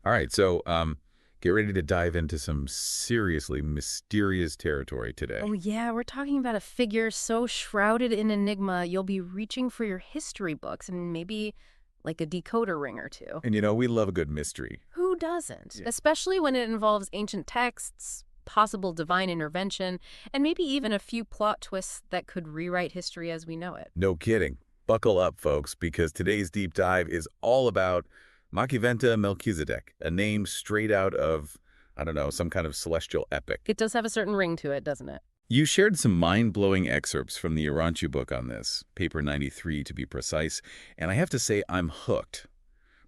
All right, so get ready to dive into some seriously mysterious territory today. Oh, yeah, we're talking about a figure so shrouded in enigma, you'll be reaching for your history books and maybe like a decoder ring or two. And we love a good mystery. Who doesn't? Yeah. Especially when it involves ancient texts, possible divine intervention, and maybe even a few plot twists that could rewrite history as we know it. No kidding. Buckle up, folks, because today's deep dive is all about Machiventa Melchizedek, a name straight out of, I don't know, some kind of celestial epic. It does have a certain ring to it, doesn't it? You shared some mind-blowing excerpts from the Urantia book on this, paper 93 to be precise, and I have to say I'm hooked.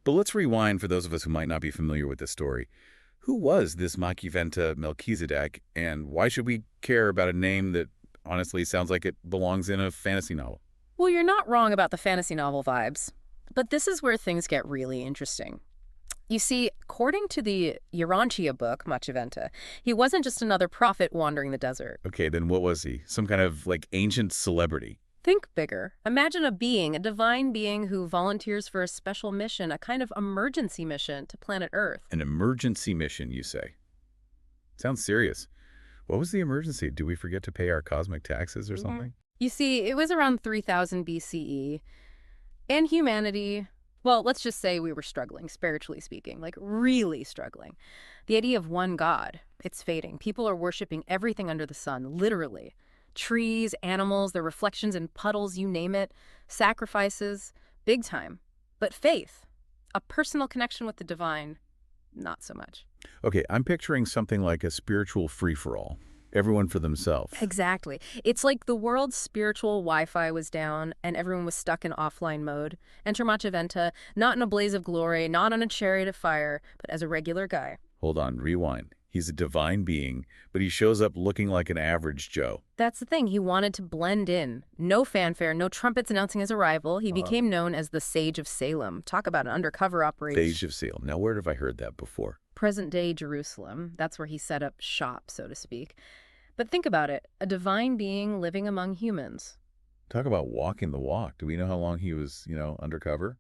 But let's rewind for those of us who might not be familiar with this story. Who was this Machiventa Melchizedek, and why should we care about a name that honestly sounds like it belongs in a fantasy novel? Well, you're not wrong about the fantasy novel vibes, but this is where things get really interesting. You see, according to the Urantia book, Machiventa, he wasn't just another prophet wandering the desert. Okay, then what was he? Some kind of, ancient celebrity? Think bigger. Imagine a being, a divine being who volunteers for a special mission, a kind of emergency mission to planet Earth. An emergency mission, you say? Sounds serious. What was the emergency? Do we forget to pay our cosmic taxes or something? You see, it was around 3000 BCE, and humanity, well, let's just say we were struggling, spiritually speaking, like really struggling. The idea of one God, it's fading. People are worshiping everything under the sun, literally. Trees, animals, their reflections in puddles, you name it. Sacrifices, big time. But faith, a personal connection with the divine, not so much. Okay, I'm picturing something like a spiritual free-for-all. Everyone for themselves. Exactly. It's like the world's spiritual Wi-Fi was down and everyone was stuck in offline mode. Enter Machiventa, not in a blaze of glory, not on a chariot of fire, but as a regular guy. Hold on, rewind. He's a divine being, but he shows up looking like an average Joe. That's the thing. He wanted to blend in. No fanfare, no trumpets announcing his arrival. He became known as the Sage of Salem. Talk about an undercover operation. Sage of Salem. Now, where have I heard that before? Present-day Jerusalem. That's where he set up shop, so to speak. But think about it. A divine being living among humans. Talk about walking the walk. Do we know how long he was, undercover?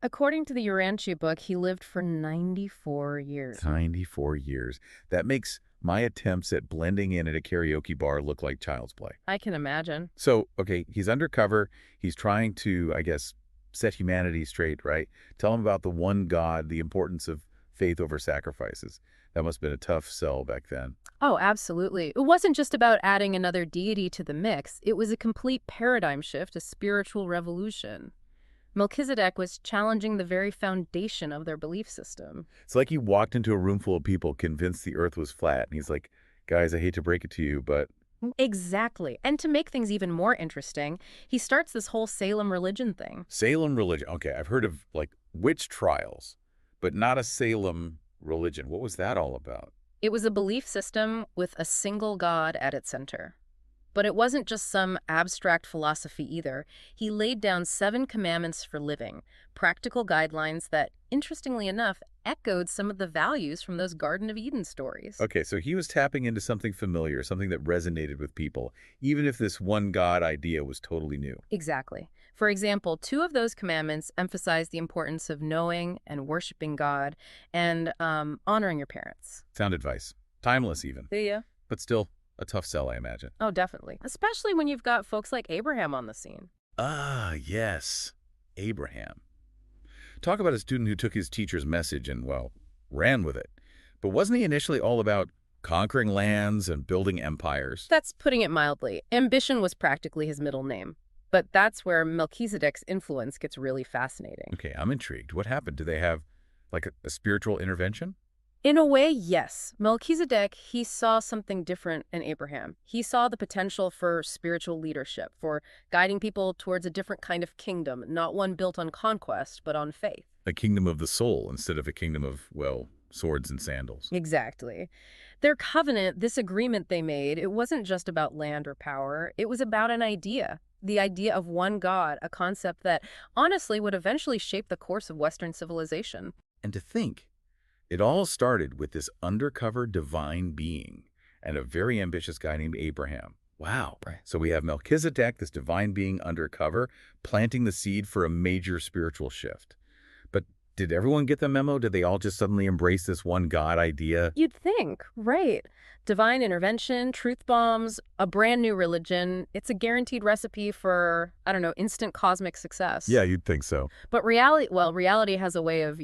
According to the Urantia book, he lived for 94 years. 94 years. That makes my attempts at blending in at a karaoke bar look like child's play. I can imagine. So, okay, he's undercover. He's trying to, I guess, set humanity straight, right? Tell him about the one God, the importance of faith over sacrifices. That must have been a tough sell back then. Oh, absolutely. It wasn't just about adding another deity to the mix. It was a complete paradigm shift, a spiritual revolution. Melchizedek was challenging the very foundation of their belief system. It's like he walked into a room full of people convinced the earth was flat, and he's like, guys, I hate to break it to you, but... Exactly. And to make things even more interesting, he starts this whole Salem religion thing. Salem religion. Okay, I've heard of, witch trials, but not a Salem religion. What was that all about? It was a belief system with a single God at its center. But it wasn't just some abstract philosophy either. He laid down 7 commandments for living, practical guidelines that, interestingly enough, echoed some of the values from those Garden of Eden stories. Okay, so he was tapping into something familiar, something that resonated with people, even if this one God idea was totally new. Exactly. For example, 2 of those commandments emphasize the importance of knowing and worshiping God and honoring your parents. Sound advice. Timeless even. Yeah. But still a tough sell, I imagine. Oh, definitely. Especially when you've got folks like Abraham on the scene. Ah, yes. Abraham. Talk about a student who took his teacher's message and, ran with it. But wasn't he initially all about conquering lands and building empires? That's putting it mildly. Ambition was practically his middle name. But that's where Melchizedek's influence gets really fascinating. Okay, I'm intrigued. What happened? Do they have, a spiritual intervention? In a way, yes. Melchizedek, he saw something different in Abraham. He saw the potential for spiritual leadership, for guiding people towards a different kind of kingdom, not one built on conquest, but on faith. A kingdom of the soul instead of a kingdom of, swords and sandals. Exactly. Their covenant, this agreement they made, it wasn't just about land or power. It was about an idea. The idea of one God, a concept that honestly would eventually shape the course of Western civilization. And to think, it all started with this undercover divine being and a very ambitious guy named Abraham. Wow. Right. So we have Melchizedek, this divine being undercover, planting the seed for a major spiritual shift. But Did everyone get the memo? Did they all just suddenly embrace this one God idea? You'd think, right? Divine intervention, truth bombs, a brand new religion. It's a guaranteed recipe for, I don't know, instant cosmic success. Yeah, you'd think so. But reality has a way of,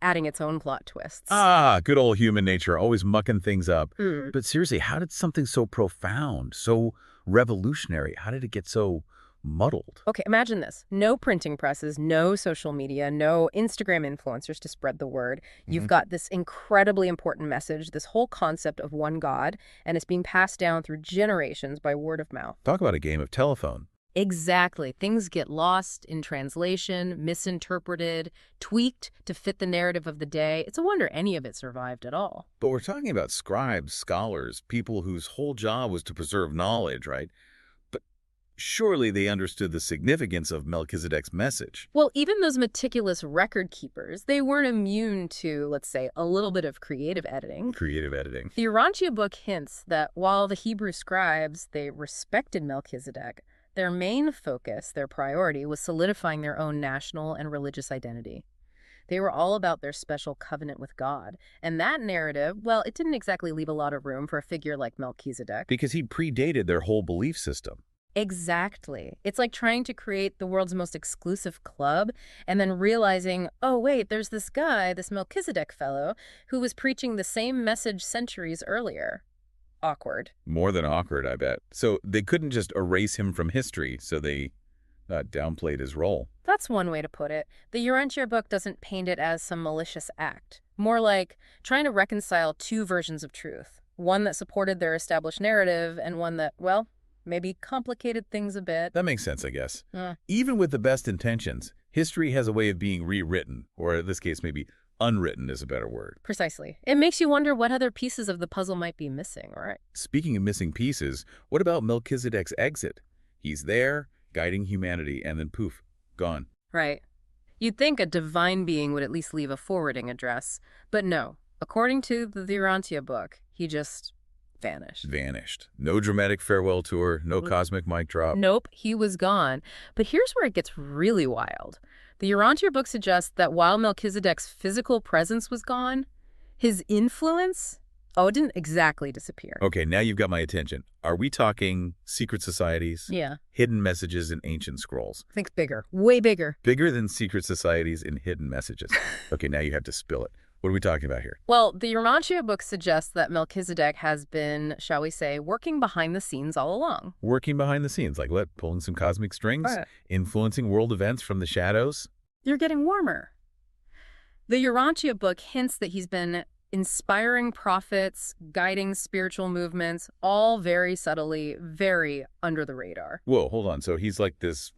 adding its own plot twists. Ah, good old human nature, always mucking things up. Mm. But seriously, how did something so profound, so revolutionary, how did it get so muddled? Okay, imagine this. No printing presses, no social media, no Instagram influencers to spread the word. You've got this incredibly important message, this whole concept of one God, and it's being passed down through generations by word of mouth. Talk about a game of telephone. Exactly. Things get lost in translation, misinterpreted, tweaked to fit the narrative of the day. It's a wonder any of it survived at all. But we're talking about scribes, scholars, people whose whole job was to preserve knowledge, right? But surely they understood the significance of Melchizedek's message. Well, even those meticulous record keepers, they weren't immune to, let's say, a little bit of creative editing. Creative editing. The Urantia book hints that while the Hebrew scribes, they respected Melchizedek, their main focus, their priority, was solidifying their own national and religious identity. They were all about their special covenant with God. And that narrative, well, it didn't exactly leave a lot of room for a figure like Melchizedek. Because he predated their whole belief system. Exactly. It's like trying to create the world's most exclusive club and then realizing, oh, wait, there's this guy, this Melchizedek fellow, who was preaching the same message centuries earlier. Awkward. More than awkward, I bet. So they couldn't just erase him from history, so they downplayed his role. That's one way to put it. The Urantia book doesn't paint it as some malicious act. More like trying to reconcile two versions of truth. One that supported their established narrative and one that, well, maybe complicated things a bit. That makes sense, I guess. Even with the best intentions, history has a way of being rewritten, or in this case, maybe unwritten is a better word. Precisely. It makes you wonder what other pieces of the puzzle might be missing, right? Speaking of missing pieces, what about Melchizedek's exit? He's there, guiding humanity, and then poof, gone. Right. You'd think a divine being would at least leave a forwarding address, but no. According to the Urantia book, he just vanished. Vanished. No dramatic farewell tour, no cosmic mic drop. Nope, he was gone. But here's where it gets really wild. The Urantia book suggests that while Melchizedek's physical presence was gone, his influence, it didn't exactly disappear. Okay, now you've got my attention. Are we talking secret societies? Yeah. Hidden messages in ancient scrolls? Think bigger. Way bigger. Bigger than secret societies and hidden messages. Okay, now you have to spill it. What are we talking about here? Well, the Urantia book suggests that Melchizedek has been, shall we say, working behind the scenes all along. Working behind the scenes, like what? Pulling some cosmic strings? Right. Influencing world events from the shadows? You're getting warmer. The Urantia book hints that he's been inspiring prophets, guiding spiritual movements, all very subtly, very under the radar. Whoa, hold on. So he's like this,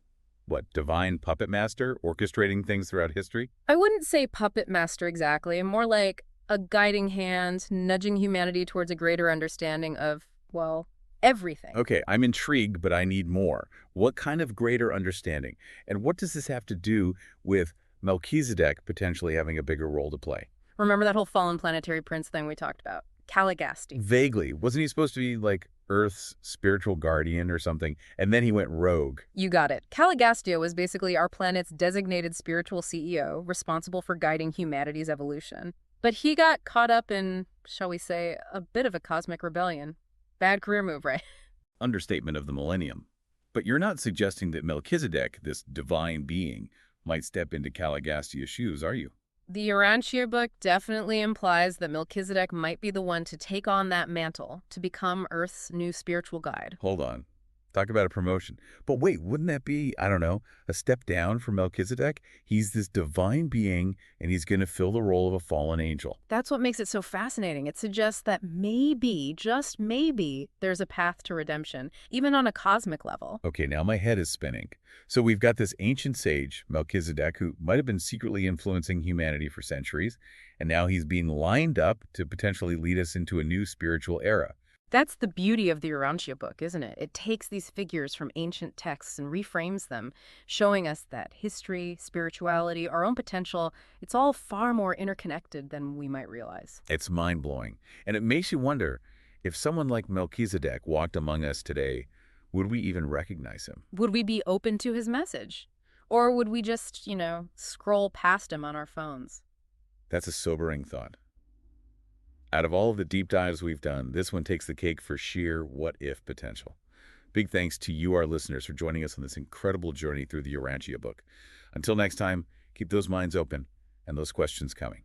divine puppet master orchestrating things throughout history? I wouldn't say puppet master exactly, more like a guiding hand, nudging humanity towards a greater understanding of, well, everything. Okay, I'm intrigued, but I need more. What kind of greater understanding? And what does this have to do with Melchizedek potentially having a bigger role to play? Remember that whole fallen planetary prince thing we talked about? Caligaste. Vaguely. Wasn't he supposed to be like Earth's spiritual guardian or something? And then he went rogue. You got it. Caligastia was basically our planet's designated spiritual CEO, responsible for guiding humanity's evolution. But he got caught up in, shall we say, a bit of a cosmic rebellion. Bad career move, right? Understatement of the millennium. But you're not suggesting that Melchizedek, this divine being, might step into Caligastia's shoes, are you? The Urantia book definitely implies that Melchizedek might be the one to take on that mantle, to become Earth's new spiritual guide. Hold on. Talk about a promotion. But wait, wouldn't that be, I don't know, a step down for Melchizedek? He's this divine being, and he's going to fill the role of a fallen angel. That's what makes it so fascinating. It suggests that maybe, just maybe, there's a path to redemption, even on a cosmic level. Okay, now my head is spinning. So we've got this ancient sage, Melchizedek, who might have been secretly influencing humanity for centuries, and now he's being lined up to potentially lead us into a new spiritual era. That's the beauty of the Urantia book, isn't it? It takes these figures from ancient texts and reframes them, showing us that history, spirituality, our own potential, it's all far more interconnected than we might realize. It's mind-blowing. And it makes you wonder, if someone like Melchizedek walked among us today, would we even recognize him? Would we be open to his message? Or would we just, scroll past him on our phones? That's a sobering thought. Out of all of the deep dives we've done, this one takes the cake for sheer what-if potential. Big thanks to you, our listeners, for joining us on this incredible journey through the Urantia book. Until next time, keep those minds open and those questions coming.